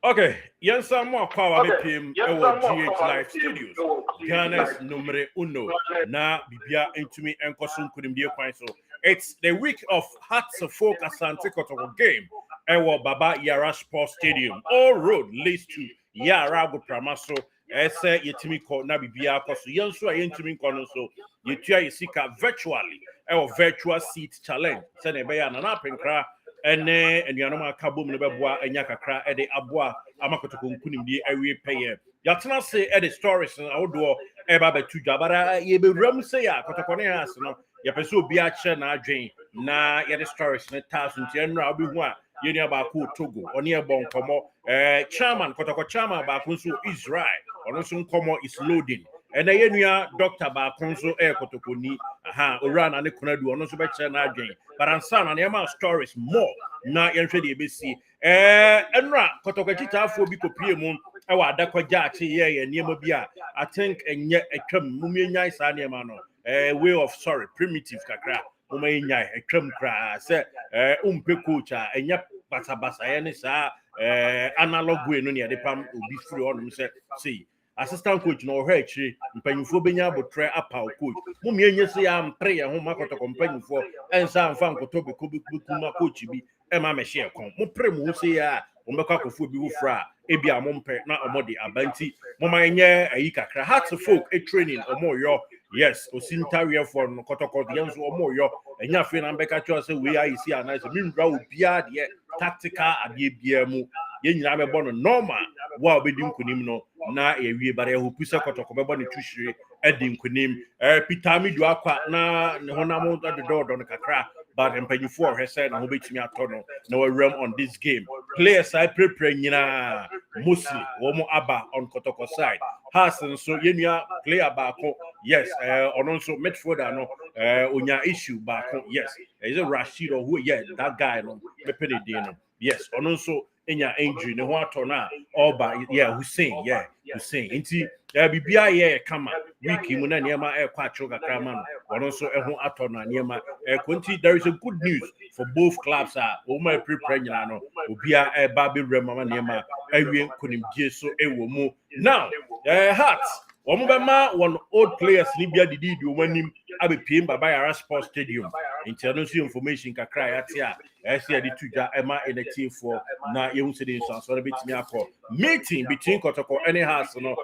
Okay, yes, I'm more power BPM our GH Live Studios. Ghana's numero uno. Na bibia into me and Kosum couldn't be a so. It's the week of Hearts of Folk Asante Kotoko game. Ewa Baba Yara Sports Stadium. All road leads to Yara go Pramaso. Ese yetimi ko na bibia koso. Yansu a yentimi kono so. Yetua yesika virtually. Ewa virtual seat challenge. Sene beya na napenkra. Ene enuanoma kabom ne beboa enya kakra ede aboa amakotoko nkunimdie awie peye yatena se ede stories na wodo eba betu dwabara ye bewram se ya kotoko ne has no ye pese obi a kye na adwen na ye de stories ne taso nti enra obehu a ye ni abako Togo oni e bon komo chairman kotoko chairman ba nso Israel ono nso nkomo is loading ene ye nua doctor ba nso kotoko ni aha owura na ne konadu ono nso be kye na adwen but ansa na ne ma stories more na yenhwe de ebesi enra kotoko chitafo bi kopie mu e wa adakogya ache ye niema bi a I think enye atwam mumienyan sa niema no way of sorry primitive kakra mumienyan atwam kra se umpe coach a enye basabasa ye ne sa analog way no ne de pam obi free onum se see assistant coach no hwe akiri mpanyimfo benya abotre apa coach mumienye se ya mpre ye ho makotoko mpanyimfo ensa amfa nkoto be kuma coach bi ema mehye kon mo pre mo se ya ombekwa akofo bi wo fra ebi amompe na omode abanti momanyenye ayi kakra heart folk a training omoyo yes osintawe for no kotoko de yanzo omoyo enya fe na mbeka cho se we ayi si anase minra obia de tactical ade bia mu ye nyina bebo no normal wa obedi nkunim no na ewie bare hopisa kotoko bebo ne tuhire edi nkunim Peter Midu akwa na ne honam do no kakra but mpanyifo hwese na hobetimi atono na we realm on this game players I prepare nyina mostly womo aba on Kotoko side has so yenua player baako yes ono nso midfielder no onya issue baako yes is a Rashid or who yeah that guy no mepene dey no yes ono nso enya injury ne ho atona oba yeah Hussein nti bibia ye kama week mu na niema kwa atro kakra ma no ono nso ho atona niema konti there is a good news for both clubs o ma prepare nyina no obia ba be rema niema awie konimgie so ewo mu now Hearts Omubema one old players ni bia didi omanim abepiem Baba Yara Sports Stadium international information kakra yatia ese ade tuja ema enati for na yehu se de nso so betimi akọ meeting between Kotoko and Hearts no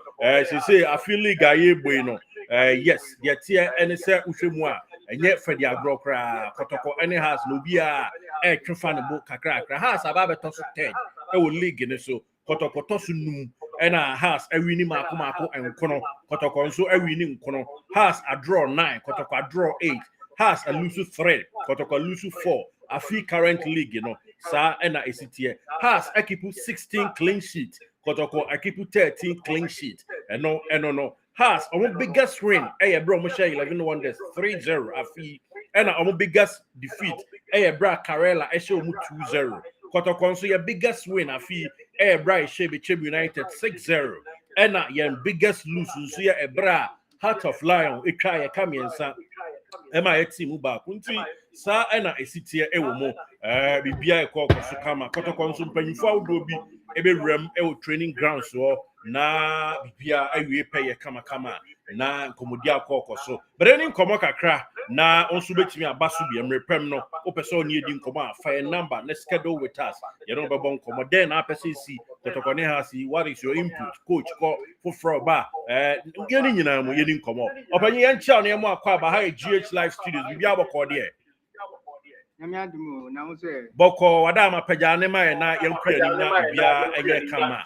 say I feel league aye boy no yes the tie ene se uhwemu a enye fedi agro kra Kotoko and Hearts no bia twefa ne bo kakra Hearts ababeto so 10 e wo league ne so Kotoko to so num ena Hearts awini mako enkono Kotoko nso awini nkono Hearts a draw 9 Kotoko a draw 8 Hearts a lose 3 Kotoko lose 4 afi current league sa ena esitie Hearts equipe 16 clean sheet Kotoko equipe 13 clean sheet no Hearts our biggest win bro mo share 11 wonders 3-0 afi ena our biggest defeat bra Karela share 2-0 Kotoko nso your biggest win afi bra Shebe United 6-0 ena your biggest lose nso ya bra Heart of Lion etwa ya kamiensa ema team ba kunti sa ena esitie ewo mo bibia ekoko so kama Kotoko nso mpanyifo awdo bi eberem ewo training grounds so na bibia awie peye kama na nkomodi akoko so breni nkomo kakra na onso betimi abaso bi emrepem no opese oni edi nkomo afa number na schedule with us you know bebo nkomo den na apese si Kotoko ne ha si what is your input coach ko for ba yeni nyina mo yeni nkomo opanyi yan cha na emo akwa ba ha GH Live Studios bibia aboko de boko wada mapaja ne mai na yankua ni na bia enye kama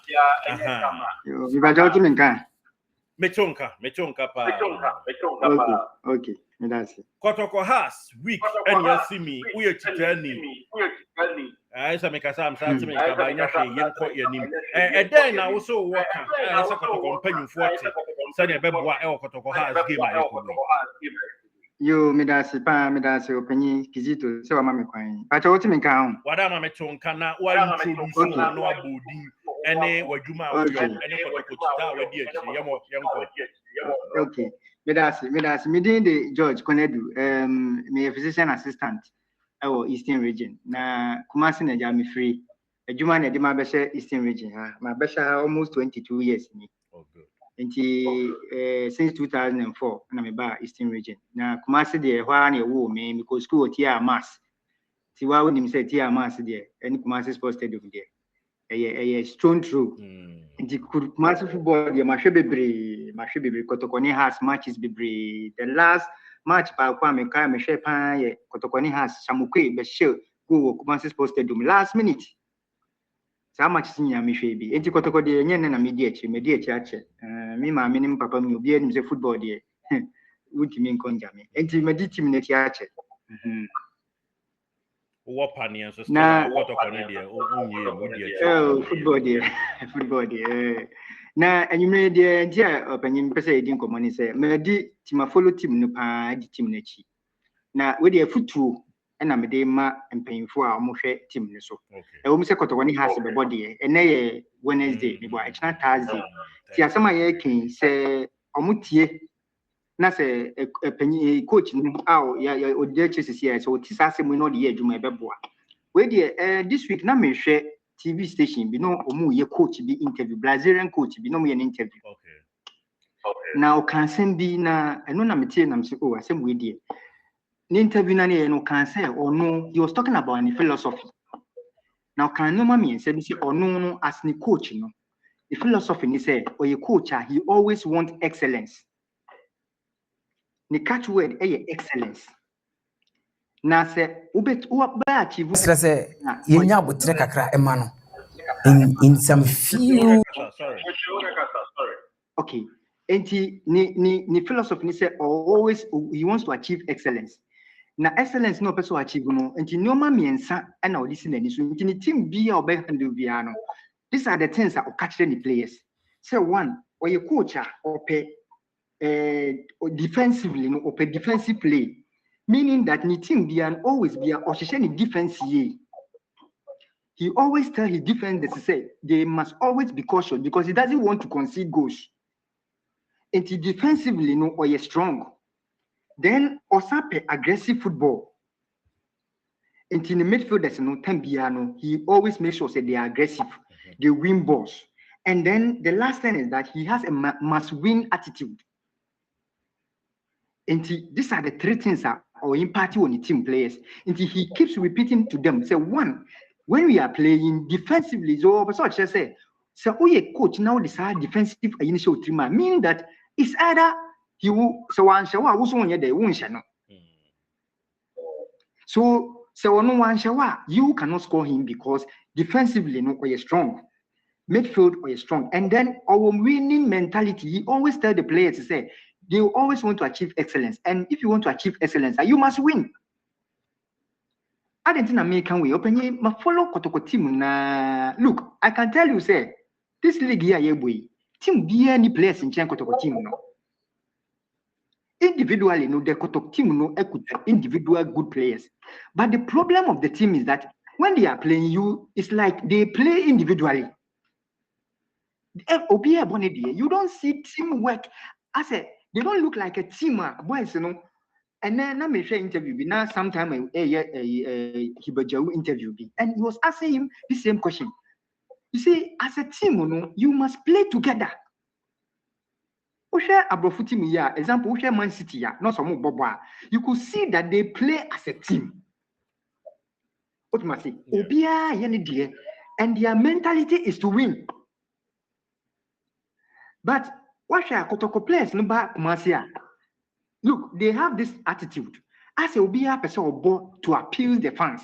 yo mi ba jauti menka mechonka pa okay that's it Kotoko has week and you see me we chitani sa mekasa am sa timi ka ba nya hwe yenko yanim den na wo so work sa Kotoko mpanyufo ate sa ne beboa Kotoko has game ayeko yo medasi openyi kizito se wa mame kwan pacha woti menka ho wada mame chonka na wa introduce no abodi ene wadwuma wo ene Kotoko chita wadi akiri yemko okay medasi midin de George Konedu me physician assistant ewo Eastern region na Kumasi na ja me free Juma na Dima Besha Eastern region. My Besha almost 22 years. Oh, good. Since 2004, I'm about Eastern region. Now, Kumasi de Huani Wu me because school Tia Mass. Tiwa when him say Tia Mass there, and Kumasi Sports Stadium there. A stone true. The Kumasi football, the Mashebebre, Kotoko has matches bebre. The last match by Kwame Kame Shepa, Kotoko has Samukwe, Beshel, go Kumasi Sports Stadium last minute. How much senior me should be? Enti Kotoko de Yen na media church. Me ma minim papa mi obi anim say football de. Wuti mi nkonja me. Enti medi team na tiache. What panian so still Kotoko ne de onye football de. Football de. Na enyumre de ntia opanyim pese edi nkomo ni say medi team follow team no pa di team na chi. Na we de futuo na me de ma mpanyimfo a omo hwe team ne so e wo me se Kotoko ni has be body e na ye Wednesday me bo e china Thursday ti asema ye kin se omo tie na se panyi coach no ya odi chesisi ya so ti sase mu no de ye adwuma e be boa we de this week na me hwe TV station bi no omo ye coach bi interview Brazilian coach bi no mo ye interview now can send bi na eno na me tie na me se oh asem we de the interview no can say or no, he was talking about the philosophy. Now can no mommy say or no as the coach, you know. The philosophy he say or a coach he always want excellence. The catch word excellence. Now say ubet achieve say yenya botre kakra emano in some few sorry. Okay. And the philosophy he say always he wants to achieve excellence. Na excellence no person achieve no enti noma miensa na odisi na ni so enti ni team bia obe handle bia no these are the things that catch the players say one or your coach or pay defensively no or pay defensive play meaning that ni team bia always bia or ni defense ye he always tell his defense to say they must always be cautious because he doesn't want to concede goals enti defensively no or you strong. Then Osape aggressive football. In the midfield, there's no Tembiano. He always makes sure that they are aggressive, they win balls. And then the last thing is that he has a must-win attitude. And these are the three things that are impacting on the team players. And he keeps repeating to them. Say one, when we are playing defensively, so I say, so we coach now decide defensive initial trimmer, meaning that it's either he will so answer what was on the won't no. So no one shawa you cannot score him because defensively no or strong, midfield or strong, and then our winning mentality. He always tell the players to say they always want to achieve excellence, and if you want to achieve excellence, you must win. I didn't think American way. Open my follow Kotoko team na look. I can tell you say this league here boy team be any players in Kotoko team no. Individually, no, the Kotoko team no individual good players. But the problem of the team is that when they are playing you, it's like they play individually. You don't see teamwork. I said they don't look like a team, boys, you know. And then I made an interview. Now, sometime Hibajawu interview, and he was asking him the same question. You see, as a team, you know, you must play together. Example, Man City, not some Boba. You could see that they play as a team. What must say? And their mentality is to win. But what shall Kotoko players no back look, they have this attitude. As a Obia person to appeal the fans.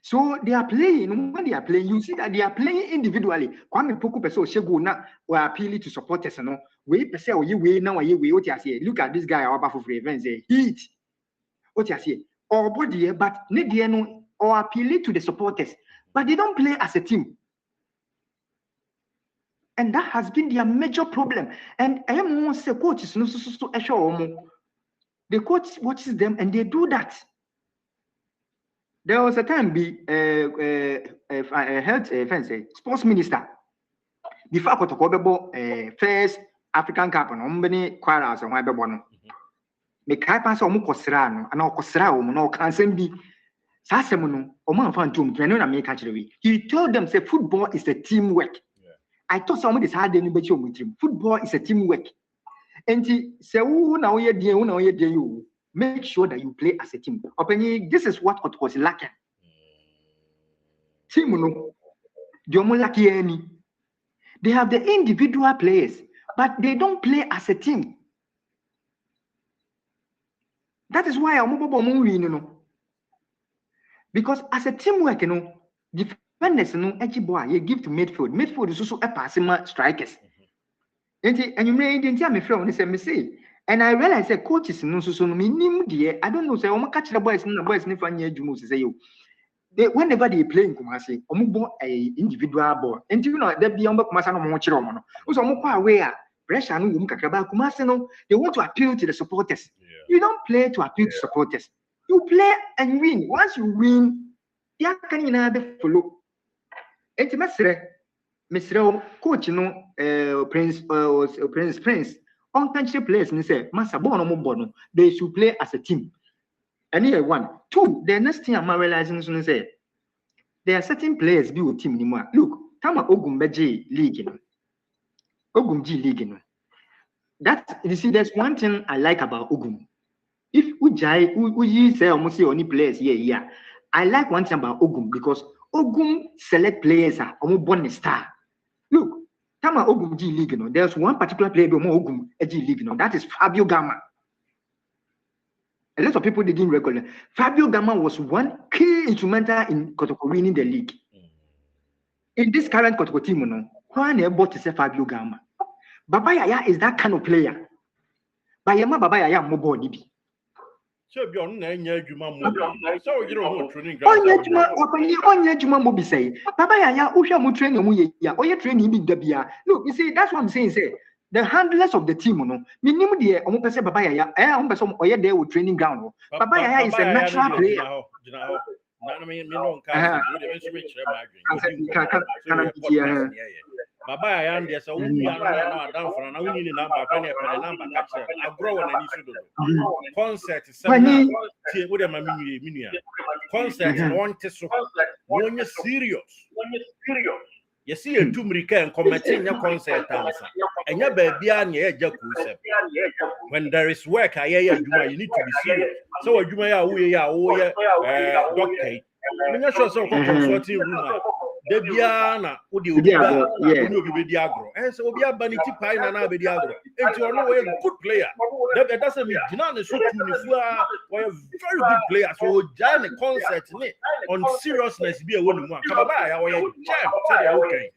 So they are playing, when they are playing, you see that they are playing individually. Kwame Poku Peso Shego na or appealing to supporters. No, we pese or you way now, what you say. Look at this guy, our for events, heat. What you say, or body, but no or appealing to the supporters, but they don't play as a team. And that has been their major problem. And I am one say coaches no so the coach watches them and they do that. There was a time health sports minister before Kotoko first African Cup on Ombeni Quarras and Wabebono. Me kai pass on Kosrano and Kosrao no can be Sasemono, Oman Fantum, Piano American. He told them, say, football is a teamwork. I thought somebody is hard in the football is a teamwork. And he said, you make sure that you play as a team. This is what was lacking. Team no, they have the individual players, but they don't play as a team. That is why I'm because as a teamwork, defenders, you give to midfield. Midfield is also a passing strikers. And you may tell me, and I realize that coaches, I don't know, say, I'm catch the boys, say you. Whenever they play in Kumasi, a individual ball, and you know that beyond Kumasano Mochiromono, who's aware. Pressure no Kumasi no, they want to appeal to the supporters. You don't play to appeal to supporters. You play and win. Once you win, you can follow. And Mr. Coach, Prince, unconscious players, and say, Master Bono, they should play as a team. And here, 1, 2, the next thing I'm realizing is say, there are certain players be with team anymore. Look, Tama Ogumbeji League. Ogum League. That you see, there's one thing I like about Ogum. If we say almost only players here, I like one thing about Ogum because Ogum select players are almost born star. Look, Tama Ogum G League, there's one particular player Ogum G League, that is Fabio Gama. A lot of people didn't recognize. Fabio Gama was one key instrumental in Kotoko winning the league. In this current Kotoko team, why able to say Fabio Gama? Baba Yaya is that kind of player. Bayama Baba Yaya mobile nibi. So beyond Juma Mobi. So you don't know training ground. Juma Mobi say, Baba Yaya, Usha mu training mu ya, or you training in Debia. Look, you see, that's what I'm saying. Say the handlers of the team, minimum the Omo Baba Yaya, or you there with training ground. Baba Yaya is a natural player. Baba Yaya and yes, we are not down for an only number, number catcher. I grow on an issue. Concert is something with a minia. Concert want to so when you're serious. You see a tumrika and commenting your concert and your baby and your jacuzzi. When there is work, you need to be serious. So you may doctor. I'm not sure so consulting room. Debiana, would you be Diagro? And so we are Baniti Pine and Abediagro. And you are no a good player. That doesn't mean Jinan is so a very good player. So, join a concert on seriousness be a woman. Kabaya or a jam. Okay.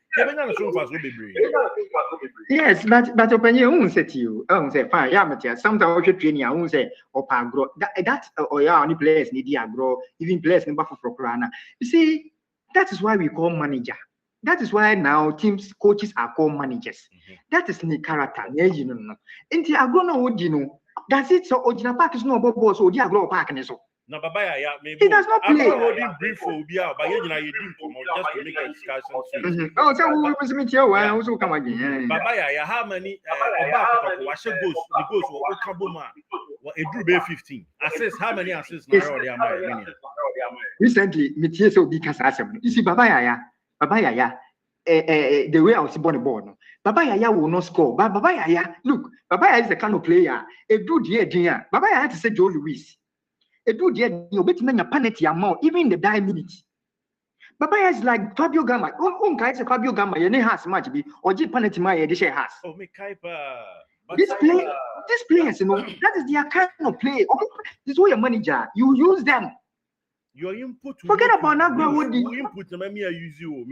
Yes, but opinion won't say to you. Say, fine, yeah, sometimes I train you, won't say, or grow. That or yeah, only players need grow, even players in Buffalo for Prana. You see, that is why we call manager. That is why now teams, coaches are called managers. That is the character. You know, and the agrono, that's it. So, Ojina Park is no about boss, or the agro park and so. No, Baba, maybe he does not play. I'm brief for Bia, but you didn't come just to make a discussion. Oh, so who was meet you? I also come again. Baba, how many Washa goes or Kabuma? A drew bay 15. Assess how many assists now? Recently, Mitias will be Casasam. You see, Baba Yaya, the way I was born born. Baba Yaya will not score. But Baba Yaya, look, Baba Yaya is the kind of player. A good year, Baba Yaya had to say Joe Louis. A good year, you'll bet me a penalty amount, even in the 9 minutes. Baba is like Fabio Gama. Guys, Fabio Gama, you has much be or G penalty my edition has. Oh, me Kaipa. This players, you know, that is their kind of play. This is your manager. You use them. Your input. Forget about that. Input. Use you.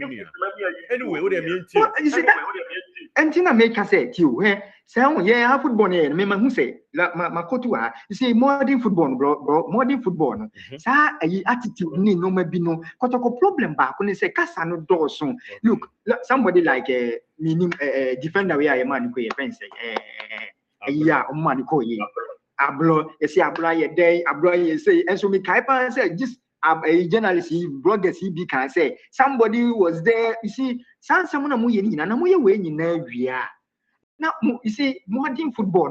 Anyway, what do you mean? You see that? And Tina make us say to you, say, yeah, football. Remember who say, Makotua. You see, modern football, bro. Modern football. Sa attitude ni no maybe no. Kotoko problem back when they say Kasano Dawson. Look, somebody like a meaning defender. We are a man who friends. Yeah, man who ye. Ablo, you see, Ablo, ye day, Ablo, ye say, and so me Kaipa say, just a journalist, bloggers, he can say, somebody was there, you see, someone amu ye ni, and amu ye way in Navia. Now, you see, modern football,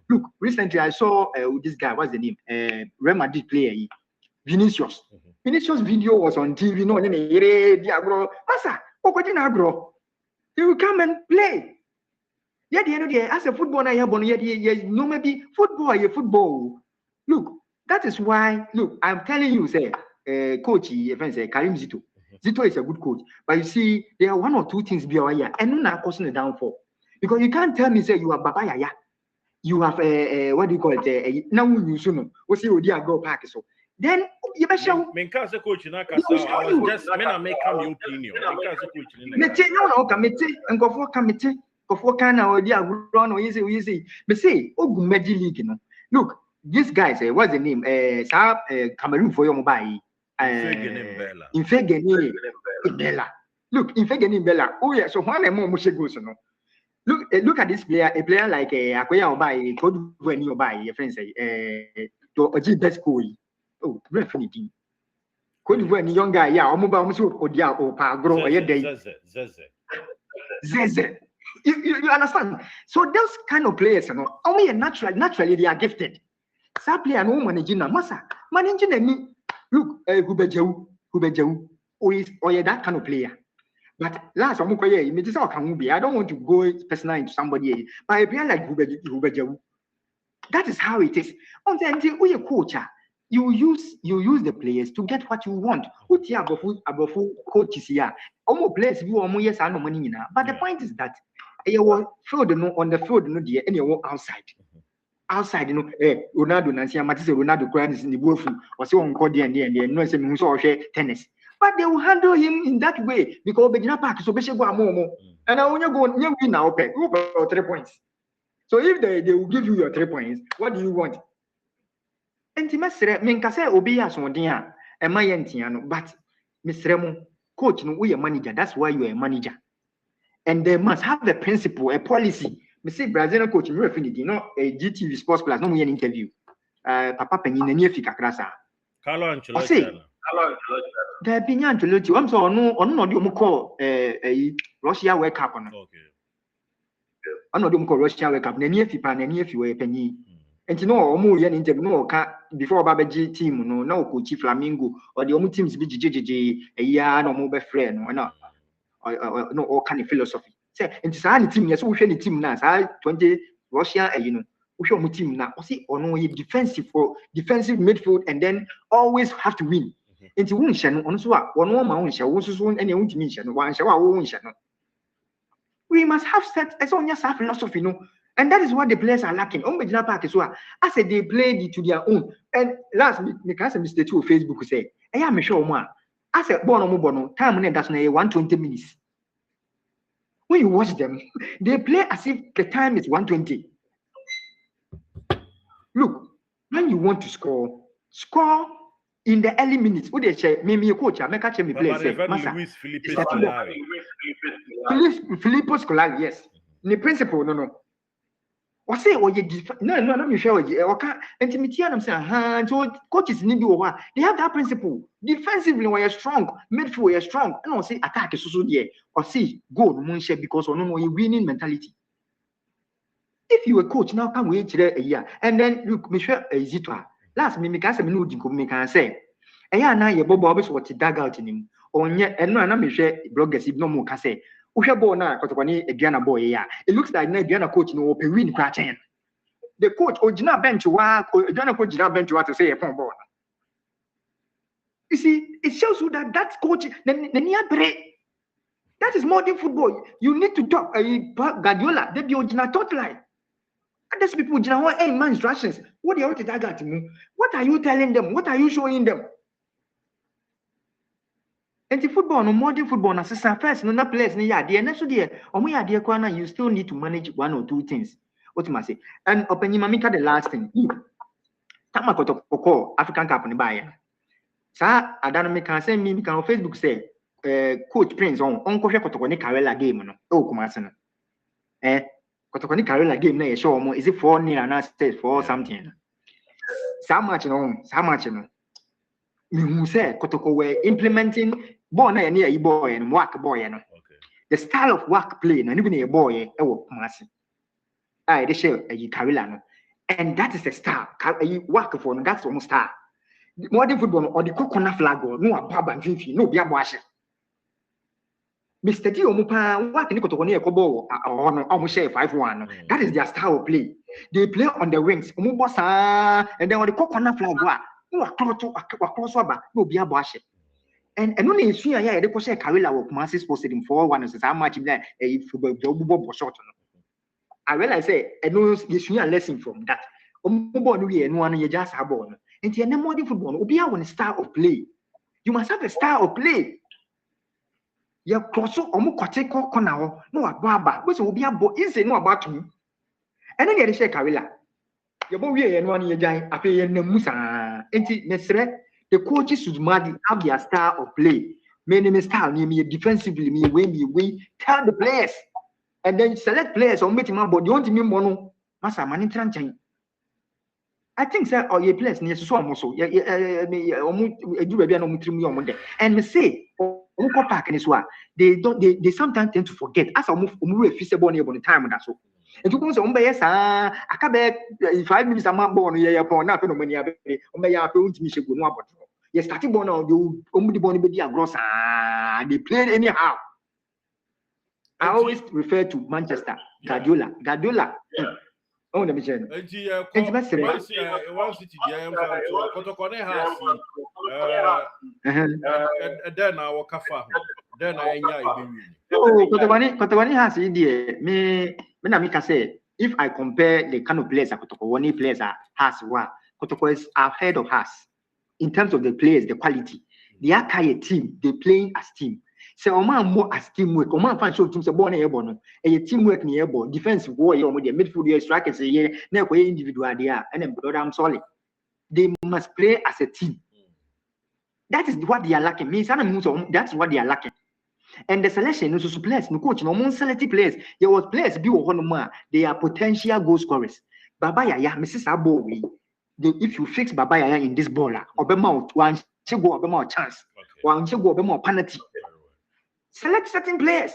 look, recently I saw this guy, what's the name? Real Madrid player. Vinicius. Vinicius video was on TV. No, Masa, he will come and play. Yeah, the end of the day, as a footballer, no, maybe football. Look, that is why. Look, I'm telling you, say, coach, Karim Zito. Zito is a good coach, but you see, there are one or two things beyond here, and not causing a downfall. Because you can't tell me, say, you are Baba Yaya. You have what do you call it? Now you soon. What's your dear go park so? Then you better show. Menka se coach na kasa. I was just me na make come your opinion. Menka se coach ni. Mete no committee and go for committee. Go for can or dear run or easy. But say, oh, Medi League, you know. Look, this guy say, what's the name? Cameroon for your mobile. Infegeni Bella. Look, Infegeni Bella. Oh yeah, so one more mushe goes no. Look at this player. A player like Akoya Obai, Could when you buy your friends say to a best goal. Oh, definitely. Could when young guy, yeah, or mobile or dia or pagro or your day. Zeze. You understand? So those kind of players, you know, only naturally they are gifted. Some player no managing masa. Managing me. Look, Hubejewu, or that kind of player. But last time, I don't want to go personal into somebody, but a player like Hubejewu, that is how it is. Until we a coach, you use the players to get what you want. Above coaches here, almost players you almost yes I know money now. But the point is that you were field on the field no dear and you outside. Outside, you know, Ronaldo, Nancy, Matisse, Ronaldo, Grants in the wolf, or so on Cody and no one saw tennis. But they will handle him in that way because Begina Park so basically more. And I want you go now, pay 3 points. So if they will give you your 3 points, what do you want? And Timesre, Minkase Obia Sondia, and my Entiano, but Miss Remo, coach, no, we are manager. That's why you are a manager. And they must have a principle, a policy. Me say Brazilian coach, me refinity, you know, a GTV Sports Plus, no me an interview. Papa Penny, the near Fika Crasa. Carlo Ancelotti. The opinion Ancelotti, I'm so no, you call Russia wake up on. Okay. I'm not doing Russia wake up, near Fipa, near Fiwe Penny. And you know, more yan interview, no, before Babaji team, no, coach Flamingo, or the only teams be JJJ, a year, no mobile friend, or not, or no, all kind of philosophy. And it's any team, yes, we show the team now. 20 Russia, you know, we show my team now. See, or no, defensive midfield, and then always have to win. Into one channel, on so one woman shall also soon any mission, one shall channel. We must have set as on your philosophy, no, and that is what the players are lacking. On the Park as well. I said they played it to their own. And last week, Mr. 2 Facebook say, I am sure more. I said, Bono, time and that's 120 minutes. When you watch them, they play as if the time is 120. Look, when you want to score in the early minutes. What they say, maybe a coach, I make a me play. Filippo Scolari, yes. The principle, no. What say, or you no, you show you, okay, and Timothy, I'm saying, so coaches need to over. They have that principle. Defensively, we are strong, midfield, we are strong. I don't say attack is so dear, or see, go, Munche, because or no, you winning mentality. If you a coach, now come wait a year, and then look, Michelle Zitwa. Last me, because I'm not can say, a year now, your Bob always what he dug out in him, or yet, and no, I'm Michelle bloggers, if no more can say. A Diana boy, yeah. It looks like Diana coach no win cratching. The coach original bench to Diana coach bench to say a phone ball. You see, it shows you that coach that is modern football. You need to talk Guardiola, they be original totally. Others people want any man instructions. What do you want to tell that? What are you telling them? What are you showing them? And the football, no modern football, na sister first, no players, no idea. Next year, you still need to manage one or two things. What you must say. And open your mamika the last thing. Tama Kotoko, African Cup on the buyer. Sir, I don't make can send me on Facebook say, Coach Prince on Uncle Kotoko Carella game. No, oh, come on. Kotoko Carella game, no, show more. Is it 4-0 and stage for something? So much, who said Kotoko were implementing born near a boy and work boy. The style of work play, and even a boy, they share a Carolano. And that is a star. A work for that's almost star. modern football or the coconut flag or no ababa mfimfini no bia boahye Mr. T omupa what ni Kotoko ne ekobo no almost share 5-1 that is their style of play they play on the wings omubo sa and then on the coconut flag no across aba no bia boahye and no na esu ya de ko share Karela wo Kumasi Sports Stadium 4-1 so match be like football bo short no I realize say no esu ya lesson from that omubo no we eno anu ye just abo no enti ene modern football no obi a one style of play you must have a style of play ya crosso omu Kotoko corner ho no ababa we say obi abo easy no abatum ene ne de share Karela ye bo we eno anu ye jan afi ye namu sa enti mesre the coaches should have their style of play me style me defensively me we tell the players and then select players on meeting but you want me mono masa mani tranchan I think say oh ye players near so almost so me do baby no mutrim you de and me say omo park ni so they sometimes tend to forget as omo feasible near the time that so and you go say omo be yes aka be 5 minutes am ball no ye pon na fe no mani abe omo be ya fe untimi shego no abodo ye starting ball now omo di ball no be di agro sa they played anyhow. I always refer to Manchester Guardiola. Oh, let me tell you. One city, Kotoko has then our Kafa, then I oh, Kotoko has idea. Me na say if I compare the kind of players that Kotoko players has Kotoko is ahead of us in terms of the players, the quality. They are a team, they playing as team. So Oman more as teamwork. Oman fan show teams a born airborne. A teamwork near airborne. Defensive warrior with the midfield strikers a year, never individual they are, and then I'm solid. They must play as a team. That is what they are lacking. That's what they are lacking. And the selection is also players, no coach, no more selected players. There was players be one more. They are potential goal scorers. Baba Yaya, Mrs. Abowi. If you fix Baba Yaya in this ball, Obama one go Obama chance. One go Obama penalty. Select certain players.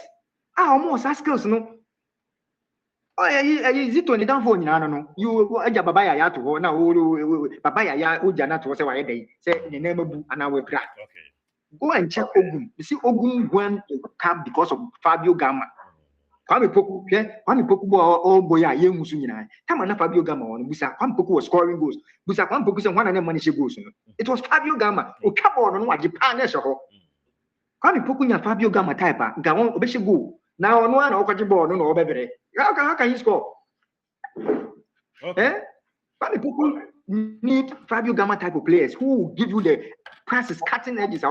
Almost as skills, no. Oh, is it only down for no? You Baba Yaya to now. Baba Yaya Ujana to say why they say the name of and our crack. Go and check Ogun. You see, Ogun won cap because of Fabio Gama. Kwame Poku all boy a young Musunina. Tamana Fabio Gama on Busa. Kwame Poku was scoring goals. Busa Kwame Poku and one and money goals. It was Fabio Gama. Oh, come on, what Japan is. Kwame Poku and Fabio Gama type. Gawon Obeshi go. Now on one Okajibo, no Obere. How can you score? Kwame Poku need Fabio Gama type of players who give you the passes, cutting edges.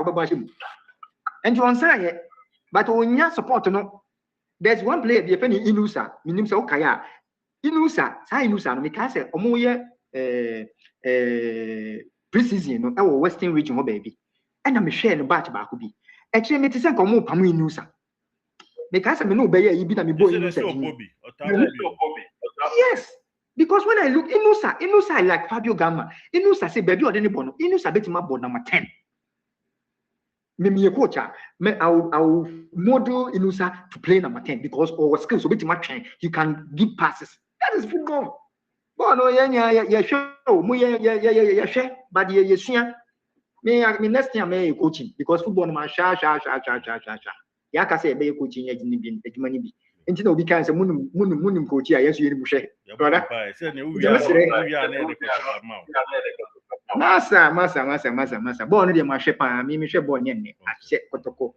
And you answer but when you support no. There's one player, the Penny Inusa, Minimsa Okaya. Inusa, no, because Omoye preseason, our Western region, baby. And I'm sharing a batch back. Actually, it is a common Pamu Inusa. Because I know Bayer, you be a boy. Yes, because when I look Inusa, I like Fabio Gama. Inusa say, baby, or any bono. Inusa bet my board number 10. Me a coach, I'll model Inusa to play number 10 because our skills will be much. You can give passes. That is football. But no, yeah, sure. But yeah, sure. Me next year may coaching because football man sha. Ya ka say be coaching ya jini bi ejuma ni bi. Enti na obi kan say munum coach ya yesu yiri mu hwe. Brother. Say na we are na de coach ma. Masa. Ball no dey ma hwe pa, me hwe ball nyenne. Ahye Kotoko.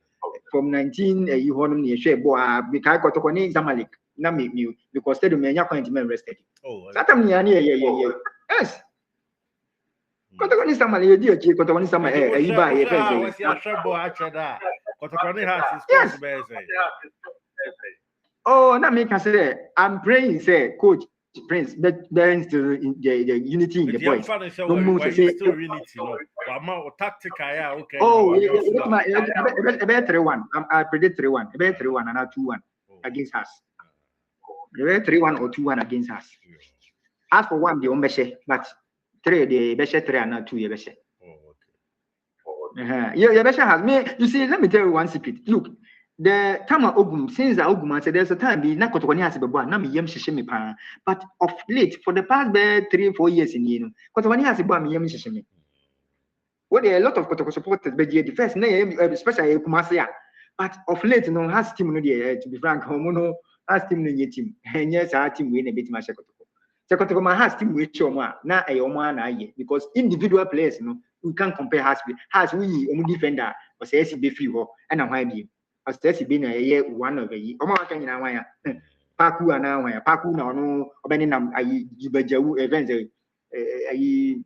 From 19 you honum na hwe ball because Kotoko ni Zamalek. Na me because stadium me nya point me rested. Oh. Satam ni yeah. Yes. Kotoko ni Zamalek dey achi Kotoko ni Zamalek iba ye fe. We see a hwe ball acheda. Kotoko ni has his best. Oh, na me can say I'm praying say coach Prince, there is the unity in the boys. No more say still unity, no. Tactical, okay. Oh, about 3-1. I predict 3-1. About 3-1 and now 2-1 against us. About 3-1 or 2-1 against us. As for one, the Ombeshe, but 3 the Beshe 3 and now 2 Yebeshe. Oh, okay. Yeah, Beshe has me. You see, let me tell you one secret. Look. The time Ogum, since Ogum said there's a time be not Kotoko has a boy, Nami Yem Shishimi Pan, but of late for the past 3-4 years in Kotoko has a boy, Yem Shishimi. Well, there are a lot of Kotoko supporters, but the first, especially Kumasi, but of late, no has team no to be frank, homono has team no team, and yes, our team win a bit much Kotoko. Kotoko has team with Choma, na a Oman, because individual players, we can't compare has we defender or say SB fever and a high beam. As been a year one of a year. Oma can in Awaya. Paku and Awaya, Paku no, Obenam, Jibajawu events,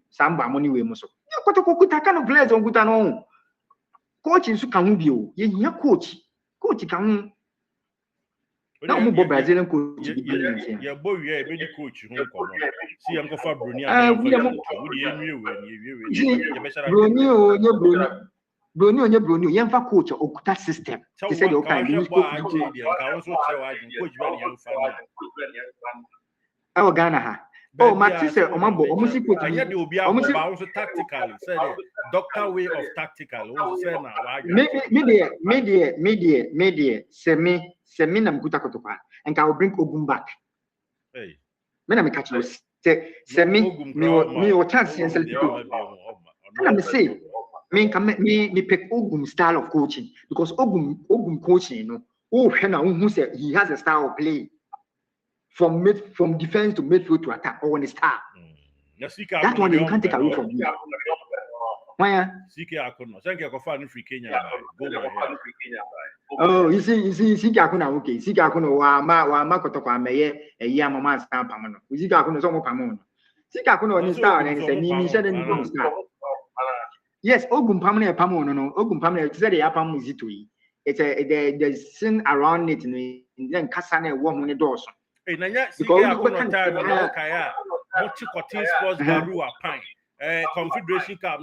Samba money we must. Kotoko kind of players on Gutano. Coaching so can be you coach can now move Brazilian coach. Yeah, boy, yeah, baby coach. See, I'm going for Bruni. Bruni, Yamfa coach or Okuta system. They said, okay, we spoke. Oh, Ghana. Oh, Matisse, Omambo, Omusi coach. Also tactically, say doctor way of tactical. Media, Seminam Gutakotopa, and I will bring Ogum back. Hey, Menam catch us. Semi, me or chance, and let me say, me pick Ogum style of coaching because Ogum coaching, who said he has a style of play from defense to midfield to attack or on the start. That one you can't take away from me. Why? Thank you for finding free Kenya. Oh, you see, Sikakuna, okay. Sikakuna, Ma Kotoko, Maye, a Yamama star Pamano. Sikakuna, some Pamon. Sikakuna on the star and said, he said, yes, Ogum Pamane Pamon, no, Ogum Pamane, said the Apam is it. It's the sin around it, and then Cassane woman the doors. Because Kaya, Mochi Sports Garua Pine. Confederation Cup,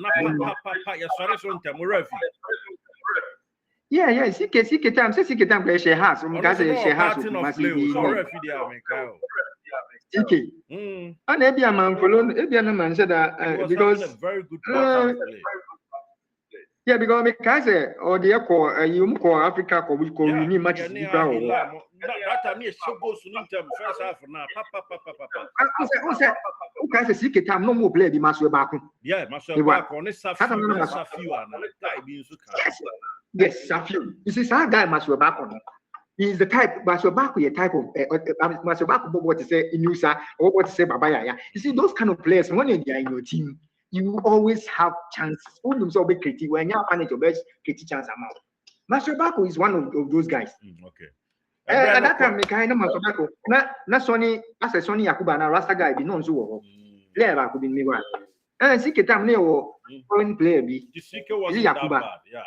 yeah, CK time, she has, she has, CK. And maybe a man for man said that because very good. yeah, because me kaze or the echo you call Africa ko we need matches that time is so goes to them first half now. Papa. Okay, CK time no more play the match back. Yeah, match back on this Safiu yes, Safiu. You see, that guy match back on. He's the type, Masobaku, a type of Masobaku, what to say in Nusa or what to say Babaya. You see, those kind of players, when you're in your team, you always have chances. When you're managed your best, chance amount. Masobaku is one of those guys. Okay. At that time, kind of Masobaku, not Sony, as a Sony Yakuba, and Rasta guy, be known to player could be me one. And see, Ketam Neo, foreign player be. Was Yakuba. Yeah,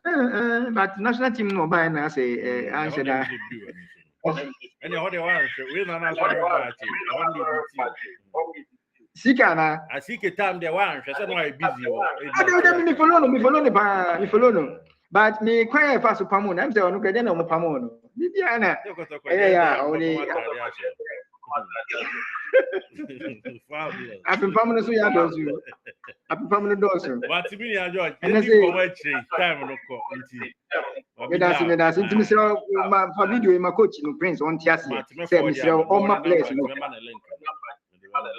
no, but national team no buy na say answer that. And how they want we na na Sikana. I see ke time they want say no busy o. Me follow no. But me kwai fa so pamo na me say onu kwede na mo pamo no. Bibia na. Yeah, only I've been permanent so ya does you. I've been permanent does you. But to me, George, and say time no call until. Me that's into me say my video my coach no Prince on Tiasi. Say me say all my players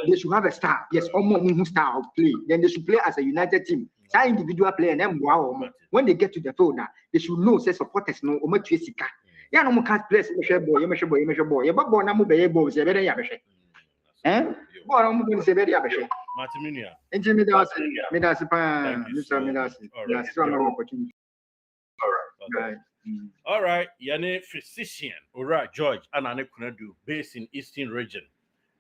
they should have a star. Yes, almost star of play. Then they should play as a united team. That individual player and then wow. When they get to the field now, they should know say supporters no omo Chesika. Yeah, no more can't place measure boy. Yeah, but boy, na mo be boy. Say better ya be. Boy, I'm going to say very abashed. Martiminia. Medasi pa, Mr. Medasi. That's strong opportunity. All right. Yane physician. All right, George. And I could do based in Eastern region.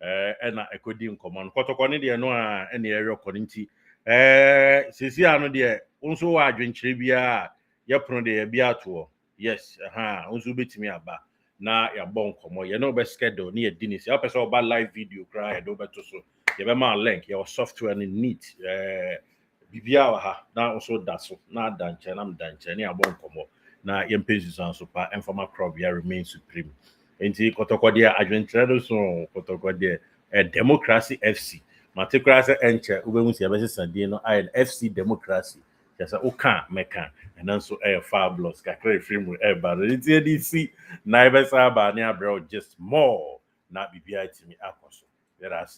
And I could do in command. Kotoko ni dia no any area community. Sisi ano dia. Also wa adwenkyere bia. Ya prono de bia to. Yes. Also betimi aba. Na ya bon komo ye no be schedule ni edinisi ya person ba live video cry do beto so ye be ma link your software ni neat bibia wa ha na also da so na danche na mdanche ni abon komo na ye mpezi so pa informal crop ya remain supreme enti Kotoko dia adventure so Kotoko dia democracy FC democracy enche ubemu si abese sandie no FC democracy yasa uka meka and also fabulous kakre film but it's DC na ibesa ba ni abro just more na bibia timi akoso there are